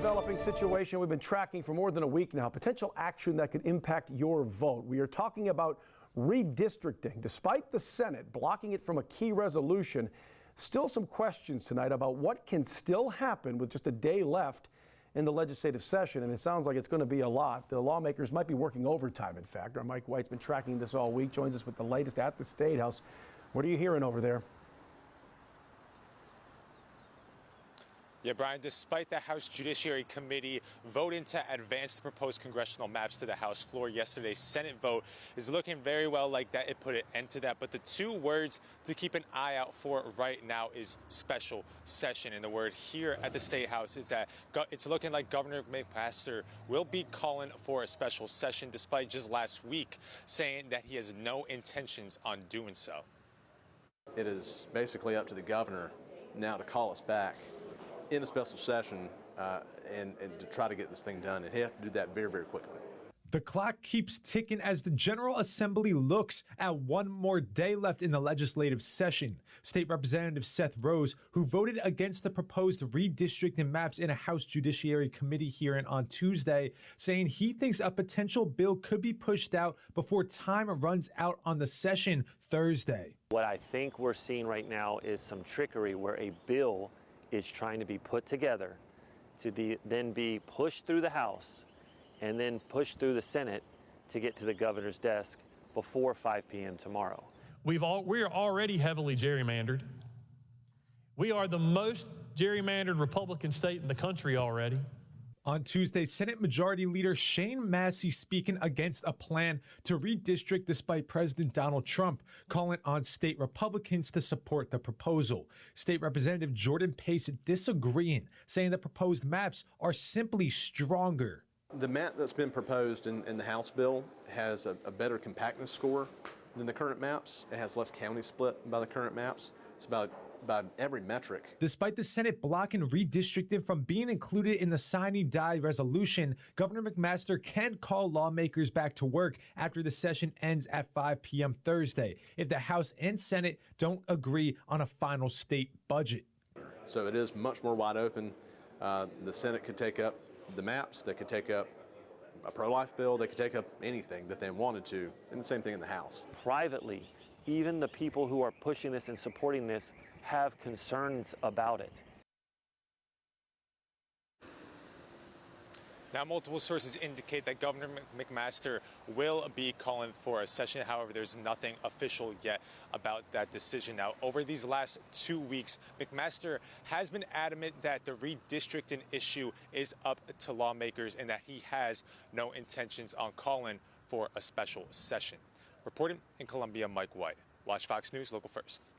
developing situation we've been tracking for more than a week now, potential action that could impact your vote. We are talking about redistricting. Despite the Senate blocking it from a key resolution, still some questions tonight about what can still happen with just a day left in the legislative session, and it sounds like it's going to be a lot. The lawmakers might be working overtime, in fact. Our Mike White's been tracking this all week, joins us with the latest at the State House. What are you hearing over there? Yeah, Brian, despite the House Judiciary Committee voting to advance the proposed congressional maps to the House floor, yesterday's Senate vote is looking very well like that. It put an end to that. But the two words to keep an eye out for right now is special session. And the word here at the State House is that it's looking like Governor McMaster will be calling for a special session, despite just last week saying that he has no intentions on doing so. It is basically up to the governor now to call us back in a special session and to try to get this thing done. And he has to do that very, very quickly. The clock keeps ticking as the General Assembly looks at one more day left in the legislative session. State Representative Seth Rose, who voted against the proposed redistricting maps in a House Judiciary Committee hearing on Tuesday, saying he thinks a potential bill could be pushed out before time runs out on the session Thursday. What I think we're seeing right now is some trickery where a bill is trying to be put together to then be pushed through the House and then pushed through the Senate to get to the governor's desk before 5 p.m. tomorrow. We are already heavily gerrymandered. We are the most gerrymandered Republican state in the country already. On Tuesday, Senate Majority Leader Shane Massey speaking against a plan to redistrict despite President Donald Trump calling on state Republicans to support the proposal. State Representative Jordan Pace disagreeing, saying the proposed maps are simply stronger. The map that's been proposed in the House bill has a better compactness score than the current maps. It has less county split by the current maps. It's about by every metric. Despite the Senate blocking redistricting from being included in the Sine Die resolution, Governor McMaster can call lawmakers back to work after the session ends at 5 p.m. Thursday if the House and Senate don't agree on a final state budget. So it is much more wide open. The Senate could take up the maps, they could take up a pro-life bill, they could take up anything that they wanted to, and the same thing in the House. Privately, even the people who are pushing this and supporting this have concerns about it. Now, multiple sources indicate that Governor McMaster will be calling for a session. However, there's nothing official yet about that decision. Now, over these last 2 weeks, McMaster has been adamant that the redistricting issue is up to lawmakers and that he has no intentions on calling for a special session. Reporting in Columbia, Mike White. Watch Fox News, Local First.